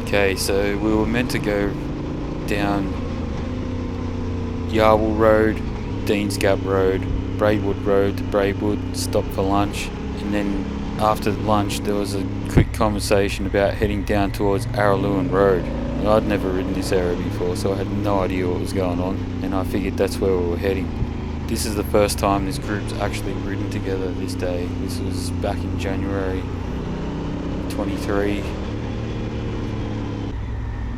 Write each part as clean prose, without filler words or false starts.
Okay, so we were meant to go down Yarwell Road, Deans Gap Road, Braidwood Road to Braidwood, stop for lunch, and then after lunch there was a quick conversation about heading down towards Araluen Road. And I'd never ridden this area before, so I had no idea what was going on, and I figured that's where we were heading. This is the first time this group's actually ridden together this day. This was back in January 23.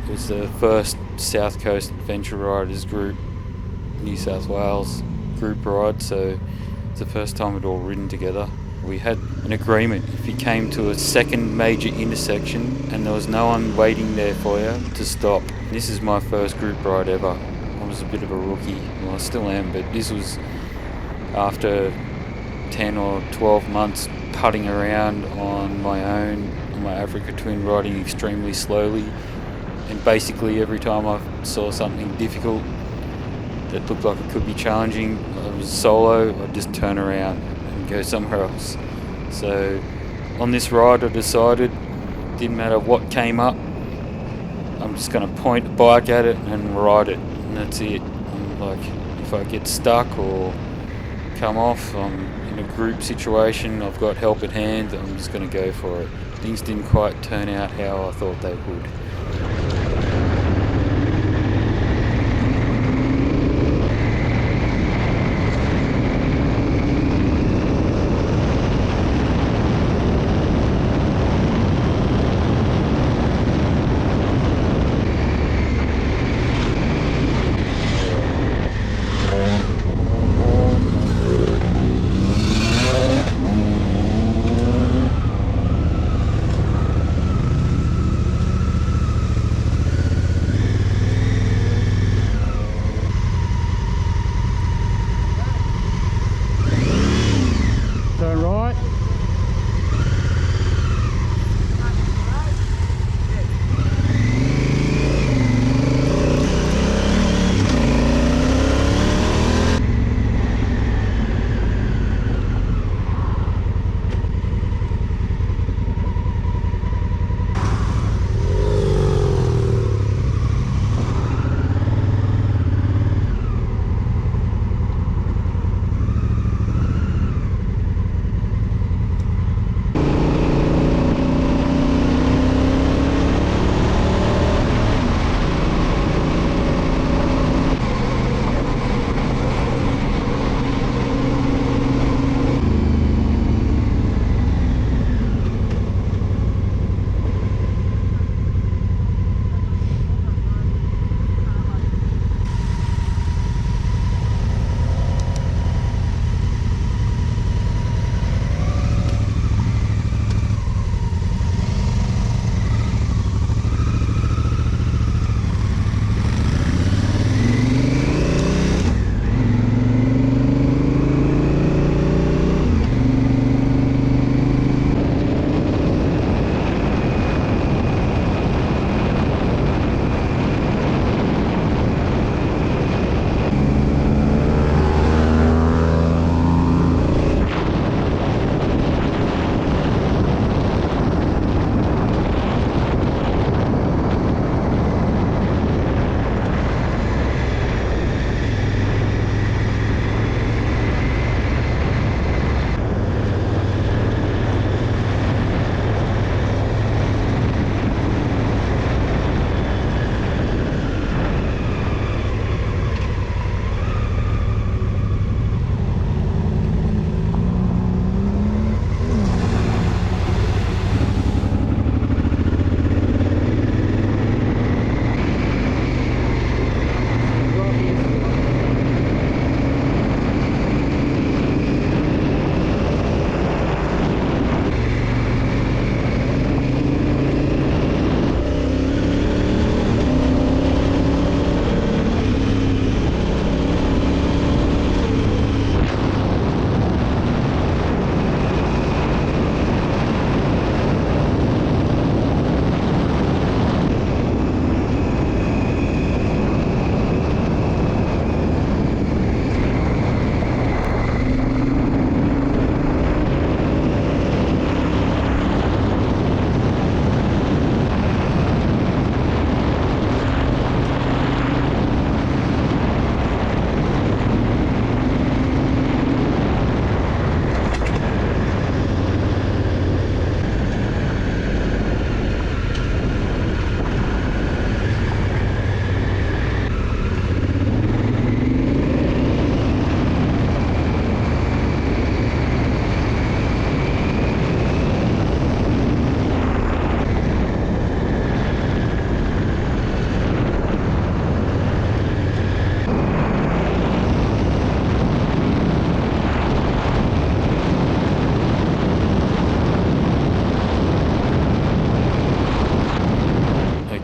It was the first South Coast Adventure Riders group, New South Wales group ride, so it's the first time we'd all ridden together. We had an agreement, if you came to a second major intersection and there was no one waiting there for you, to stop. This is my first group ride ever. I was a bit of a rookie, well I still am, but this was after 10 or 12 months putting around on my own, on my Africa Twin, riding extremely slowly. And basically every time I saw something difficult that looked like it could be challenging, I was solo, I'd just turn around and go somewhere else. So on this ride I decided, didn't matter what came up, I'm just going to point the bike at it and ride it, and that's it. I'm like, if I get stuck or come off, I'm in a group situation, I've got help at hand, I'm just going to go for it. Things didn't quite turn out how I thought they would.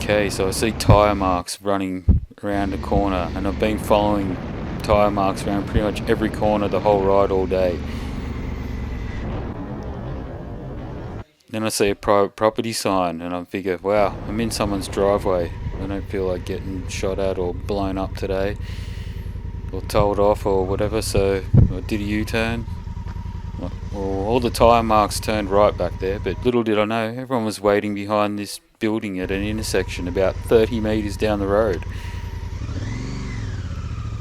okay, so I see tyre marks running around the corner, and I've been following tyre marks around pretty much every corner the whole ride all day. Then I see a private property sign, and I figure, wow, I'm in someone's driveway. I don't feel like getting shot at or blown up today, or told off or whatever, so I did a U-turn. Well, all the tyre marks turned right back there, but little did I know, everyone was waiting behind this building at an intersection about 30 metres down the road.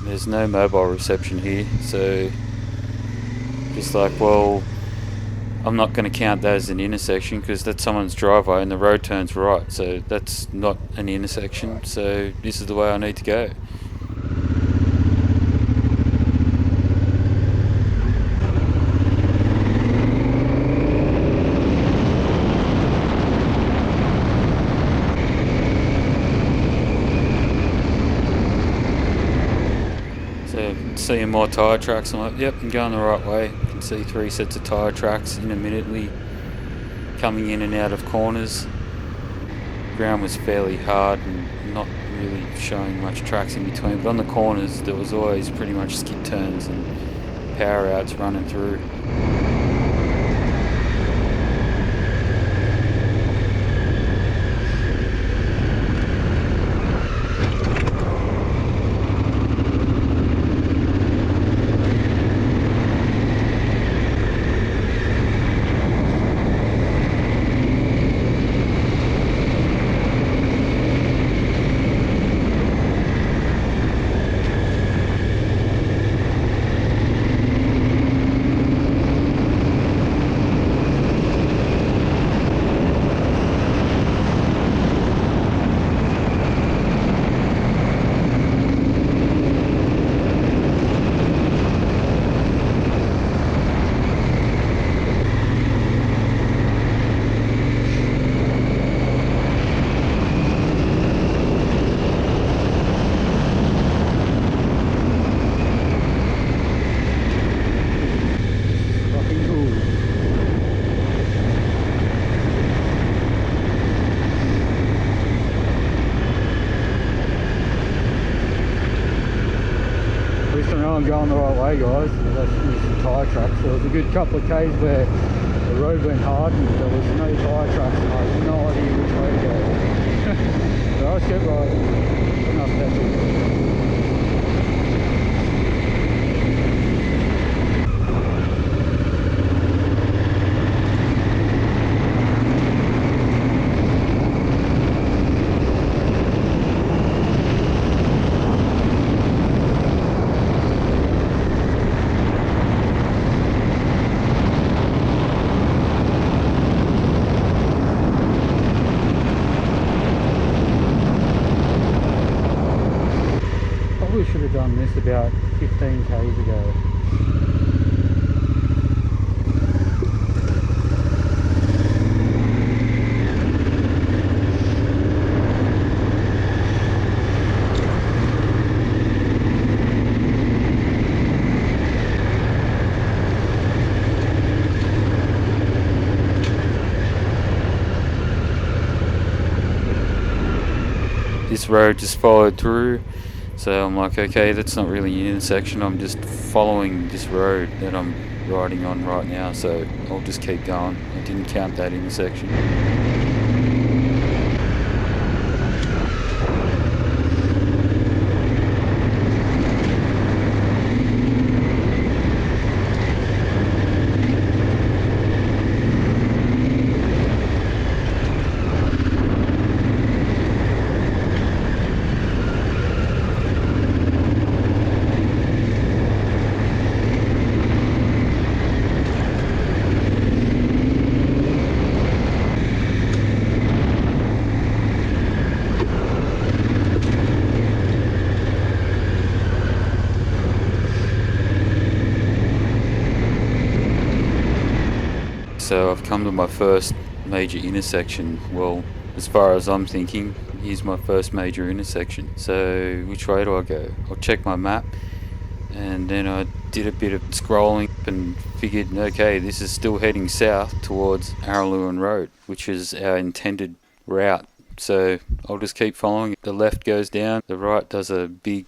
There's no mobile reception here, so just like, well, I'm not going to count that as an intersection because that's someone's driveway and the road turns right, so that's not an intersection, so this is the way I need to go. So seeing more tyre tracks, I'm like, yep, I'm going the right way. You can see 3 sets of tyre tracks intermittently coming in and out of corners. The ground was fairly hard and not really showing much tracks in between, but on the corners there was always pretty much skid turns and power outs running through. I'm going the right way, guys. That's the tyre tracks. There was a good couple of k's where the road went hard and there was no tyre tracks and I had no idea which way to go. So I just kept riding. Enough petrol. Probably should have done this about 15 k's ago. This road just followed through. So I'm like, okay, that's not really an intersection, I'm just following this road that I'm riding on right now, so I'll just keep going. I didn't count that intersection. So I've come to my first major intersection. Well, as far as I'm thinking, here's my first major intersection. So which way do I go? I'll check my map, and then I did a bit of scrolling and figured, okay, this is still heading south towards Araluen Road, which is our intended route so I'll just keep following. The left goes down, the right does a big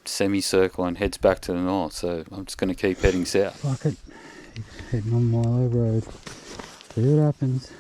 semicircle and heads back to the north, so I'm just going to keep heading south. Fuck it. Heading on Milo Road. See what happens.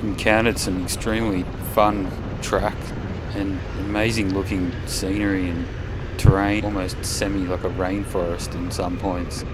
Encountered some extremely fun track and amazing looking scenery and terrain, almost semi like a rainforest in some points.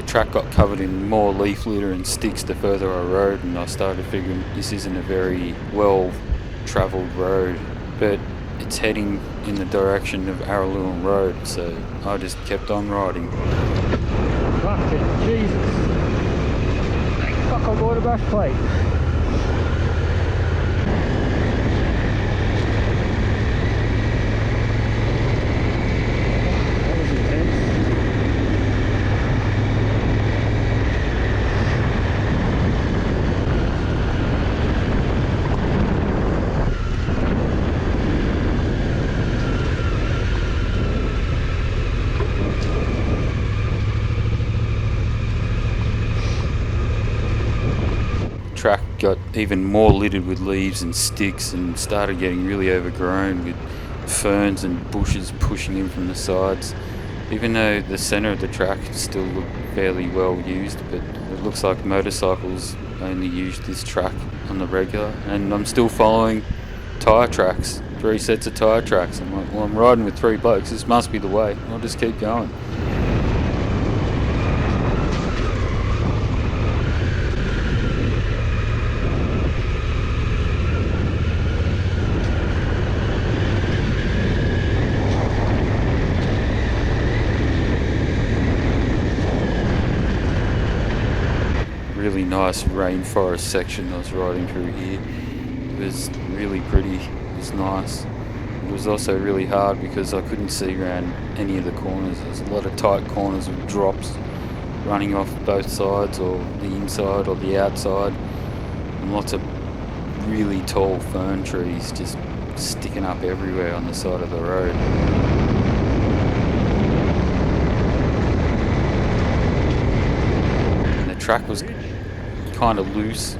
Track got covered in more leaf litter and sticks the further I rode, and I started figuring this isn't a very well travelled road, but it's heading in the direction of Araluen Road, so I just kept on riding. Fuck it, Jesus. Fuck, I bought a back plate. Track got even more littered with leaves and sticks and started getting really overgrown with ferns and bushes pushing in from the sides. Even though the centre of the track still looked fairly well used, but it looks like motorcycles only use this track on the regular, and I'm still following tyre tracks, 3 sets of tyre tracks. I'm like, well, I'm riding with 3 blokes, this must be the way. I'll just keep going. Really nice rainforest section I was riding through here. It was really pretty, it was nice. It was also really hard because I couldn't see around any of the corners. There's a lot of tight corners with drops running off both sides, or the inside or the outside, and lots of really tall fern trees just sticking up everywhere on the side of the road. And the track was kind of loose.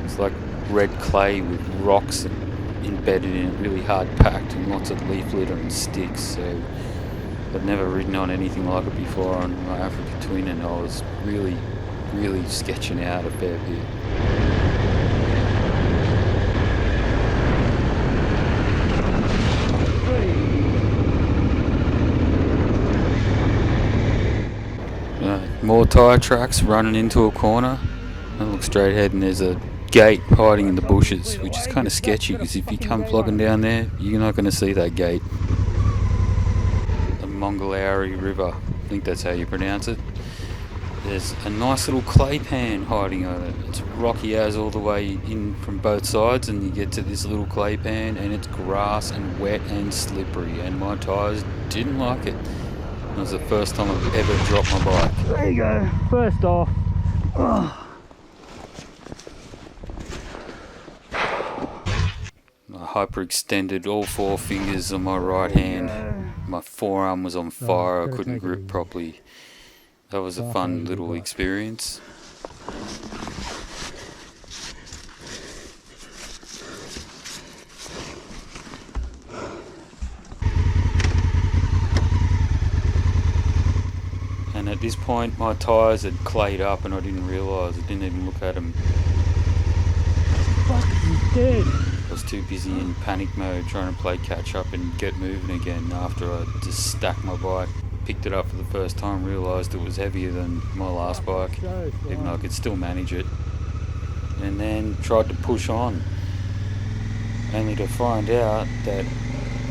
It's like red clay with rocks embedded in it, really hard packed, and lots of leaf litter and sticks. So I'd never ridden on anything like it before on my Africa Twin, and I was really sketching out a fair bit. More tyre tracks running into a corner. I look straight ahead and there's a gate hiding in the bushes, which is kind of sketchy because if you come flogging down there, you're not going to see that gate. The Monga River, I think that's how you pronounce it. There's a nice little clay pan hiding on it. It's rocky as all the way in from both sides, and you get to this little clay pan and it's grass and wet and slippery, and my tyres didn't like it. It was the first time I've ever dropped my bike. There you go, first off. I hyperextended all 4 fingers on my right hand. My forearm was on fire, I couldn't grip properly. That was a fun little experience. And at this point my tyres had clayed up and I didn't realise, I didn't even look at them. Fuck, he's dead. I was too busy in panic mode trying to play catch up and get moving again after I just stacked my bike. Picked it up for the first time, realised it was heavier than my last bike, even though I could still manage it. And then tried to push on, only to find out that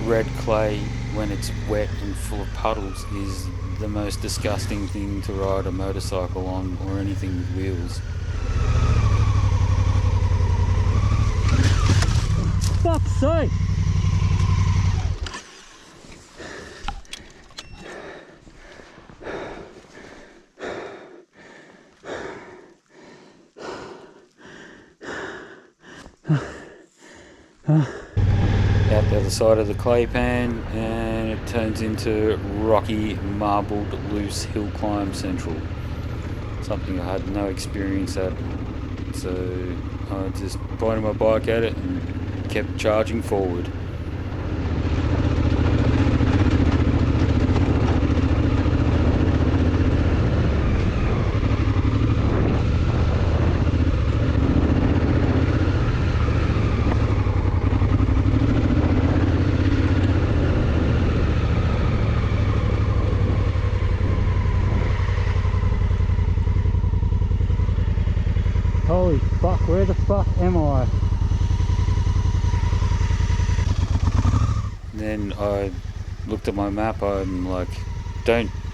red clay, when it's wet and full of puddles, is the most disgusting thing to ride a motorcycle on or anything with wheels. Fuck's sake! Out the other side of the clay pan, and it turns into rocky, marbled, loose hill climb central. Something I had no experience at, so I just pointed my bike at it and kept charging forward. Holy fuck, where the fuck am I? Then I looked at my map, I'm like,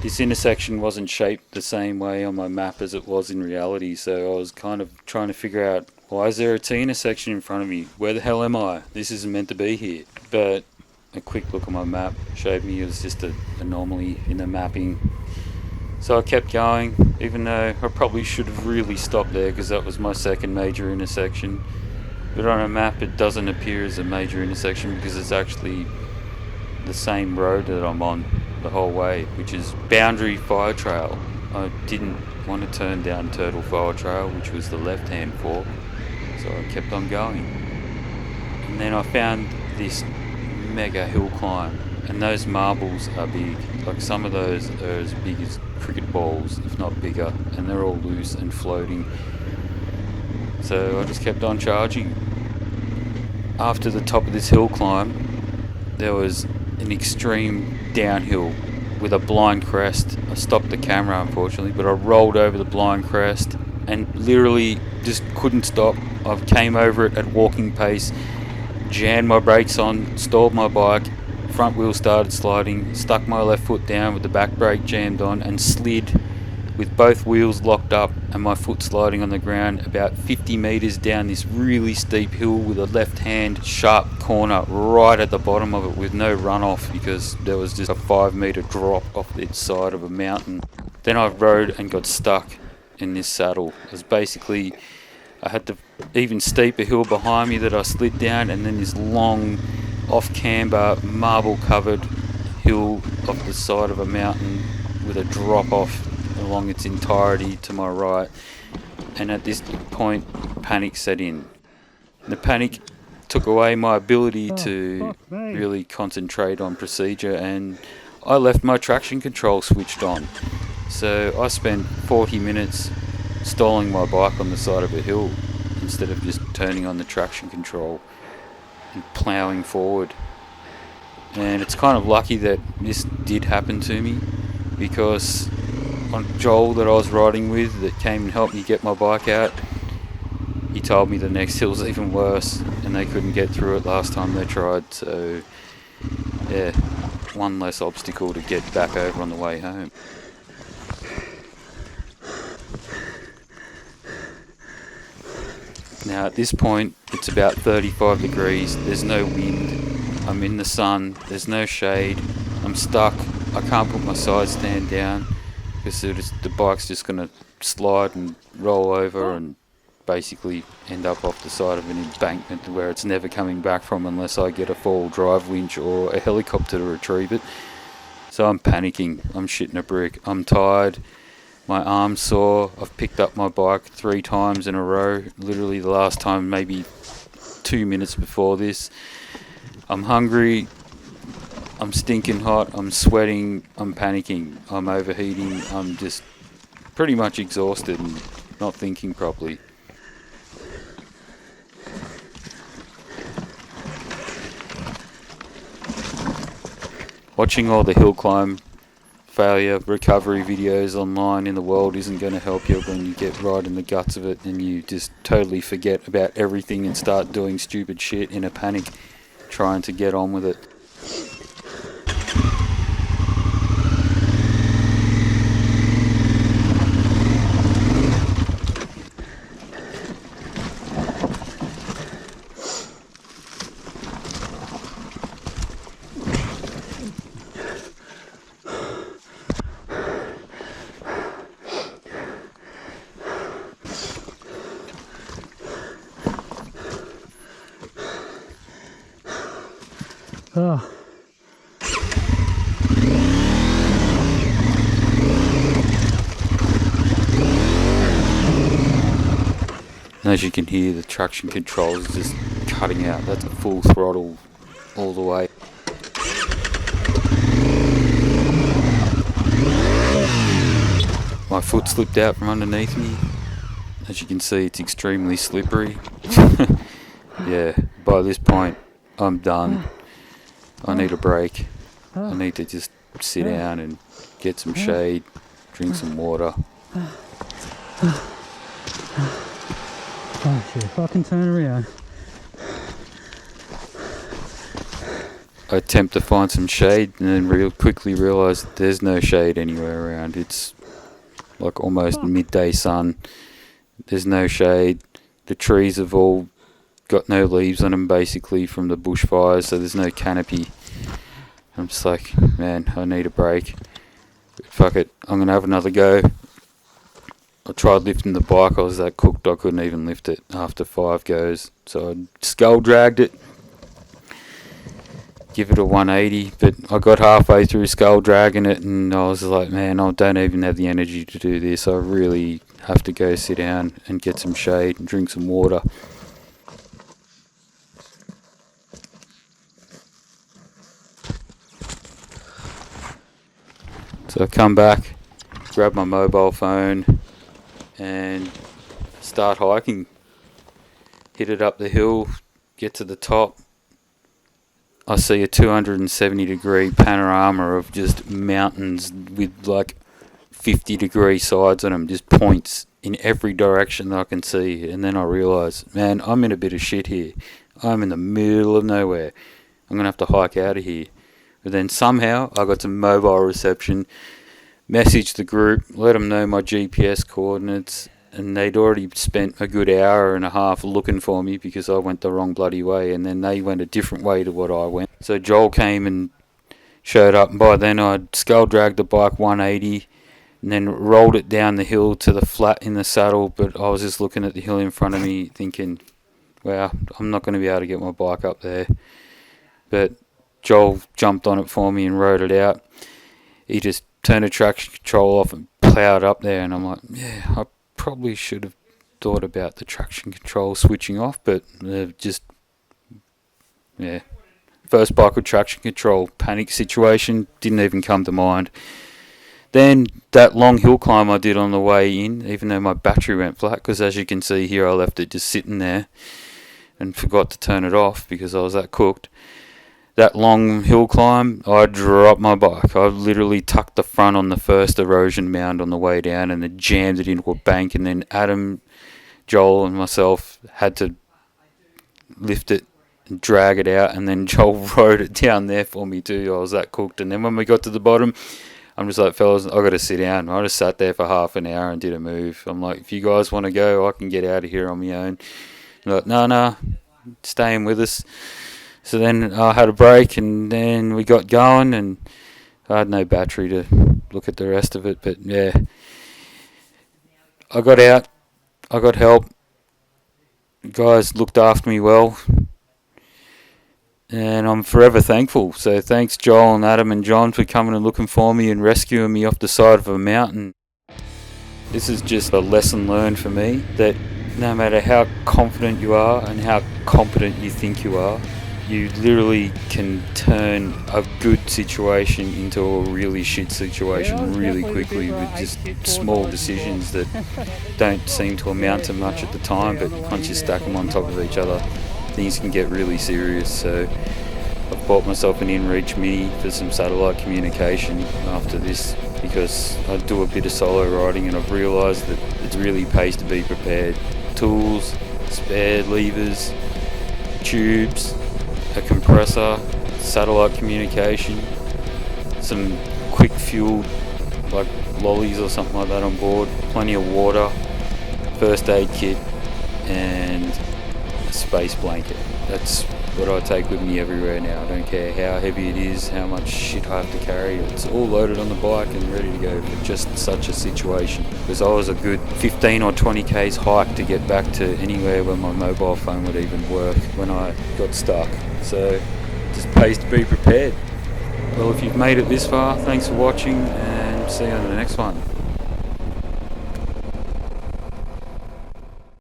this intersection wasn't shaped the same way on my map as it was in reality, so I was kind of trying to figure out, why is there a T intersection in front of me? Where the hell am I? This isn't meant to be here. But a quick look at my map showed me it was just an anomaly in the mapping. So I kept going, even though I probably should have really stopped there because that was my second major intersection. But on a map it doesn't appear as a major intersection because it's actually the same road that I'm on the whole way, which is Boundary Fire Trail. I didn't want to turn down Turtle Fire Trail, which was the left-hand fork, so I kept on going. And then I found this mega hill climb, and those marbles are big. Like, some of those are as big as cricket balls, if not bigger, and they're all loose and floating. So I just kept on charging. After the top of this hill climb, there was an extreme downhill with a blind crest. I stopped the camera, unfortunately, but I rolled over the blind crest and literally just couldn't stop. I came over it at walking pace, jammed my brakes on, stalled my bike, front wheel started sliding, stuck my left foot down with the back brake jammed on, and slid with both wheels locked up and my foot sliding on the ground about 50 metres down this really steep hill with a left-hand sharp corner right at the bottom of it with no runoff because there was just a 5-metre drop off the side of a mountain. Then I rode and got stuck in this saddle. It was basically, I had to even steeper hill behind me that I slid down, and then this long off-camber marble-covered hill off the side of a mountain with a drop-off along its entirety to my right. And at this point, panic set in. The panic took away my ability to really concentrate on procedure, and I left my traction control switched on. So I spent 40 minutes stalling my bike on the side of a hill instead of just turning on the traction control and ploughing forward. And it's kind of lucky that this did happen to me, because on Joel that I was riding with that came and helped me get my bike out, he told me the next hill's even worse and they couldn't get through it last time they tried. So yeah, one less obstacle to get back over on the way home. Now at this point it's about 35 degrees, there's no wind, I'm in the sun, there's no shade, I'm stuck, I can't put my side stand down because the bike's just going to slide and roll over and basically end up off the side of an embankment where it's never coming back from unless I get a four-wheel drive winch or a helicopter to retrieve it. So I'm panicking, I'm shitting a brick, I'm tired, my arm's sore, I've picked up my bike 3 times in a row, literally the last time maybe 2 minutes before this. I'm hungry, I'm stinking hot, I'm sweating, I'm panicking, I'm overheating, I'm just pretty much exhausted and not thinking properly. Watching all the hill climb failure recovery videos online in the world isn't going to help you when you get right in the guts of it and you just totally forget about everything and start doing stupid shit in a panic trying to get on with it. Oh. And as you can hear, the traction control is just cutting out. That's a full throttle all the way. My foot slipped out from underneath me. As you can see, it's extremely slippery. Yeah, by this point, I'm done. I need a break. I need to just sit down and get some shade, drink some water. Oh shit, fucking turn around. I attempt to find some shade and then quickly realise that there's no shade anywhere around. It's like almost midday sun. There's no shade. The trees have all got no leaves on them basically from the bushfires, so there's no canopy. I'm just like, man, I need a break. Fuck it, I'm going to have another go. I tried lifting the bike, I was that cooked I couldn't even lift it after 5 goes. So I skull dragged it, give it a 180, but I got halfway through skull dragging it and I was like, man, I don't even have the energy to do this. I really have to go sit down and get some shade and drink some water. So I come back, grab my mobile phone and start hiking. Hit it up the hill, get to the top. I see a 270-degree panorama of just mountains with like 50-degree sides on them, just points in every direction that I can see. And then I realise, man, I'm in a bit of shit here. I'm in the middle of nowhere. I'm going to have to hike out of here. But then somehow I got some mobile reception, messaged the group, let them know my GPS coordinates, and they'd already spent a good hour and a half looking for me because I went the wrong bloody way, and then they went a different way to what I went. So Joel came and showed up, and by then I'd skull dragged the bike 180 and then rolled it down the hill to the flat in the saddle, but I was just looking at the hill in front of me thinking, wow, I'm not going to be able to get my bike up there. But Joel jumped on it for me and rode it out. He just turned the traction control off and ploughed up there, and I'm like, yeah, I probably should have thought about the traction control switching off, but first bike with traction control, panic situation, didn't even come to mind. Then that long hill climb I did on the way in, even though my battery went flat, because as you can see here, I left it just sitting there and forgot to turn it off because I was that cooked. That long hill climb, I dropped my bike. I literally tucked the front on the first erosion mound on the way down and then jammed it into a bank, and then Adam, Joel and myself had to lift it and drag it out, and then Joel rode it down there for me too. I was that cooked. And then when we got to the bottom, I'm just like, fellas, I got to sit down. I just sat there for half an hour and did a move. I'm like, if you guys want to go, I can get out of here on my own. They're like, no, staying with us. So then I had a break, and then we got going, and I had no battery to look at the rest of it. But yeah, I got out, I got help. The guys looked after me well, and I'm forever thankful. So thanks Joel and Adam and John for coming and looking for me and rescuing me off the side of a mountain. This is just a lesson learned for me that no matter how confident you are and how competent you think you are, you literally can turn a good situation into a really shit situation really quickly with just small decisions that don't seem to amount to much at the time, but once you stack them on top of each other, things can get really serious. So I've bought myself an InReach Mini for some satellite communication after this, because I do a bit of solo riding and I've realised that it really pays to be prepared. Tools, spare levers, tubes, a compressor, satellite communication, some quick fuel like lollies or something like that on board, plenty of water, first aid kit and a space blanket. That's what I take with me everywhere now. I don't care how heavy it is, how much shit I have to carry. It's all loaded on the bike and ready to go for just such a situation. Because I was a good 15 or 20 k's hike to get back to anywhere where my mobile phone would even work when I got stuck. So it just pays to be prepared. Well, if you've made it this far, thanks for watching and see you on the next one.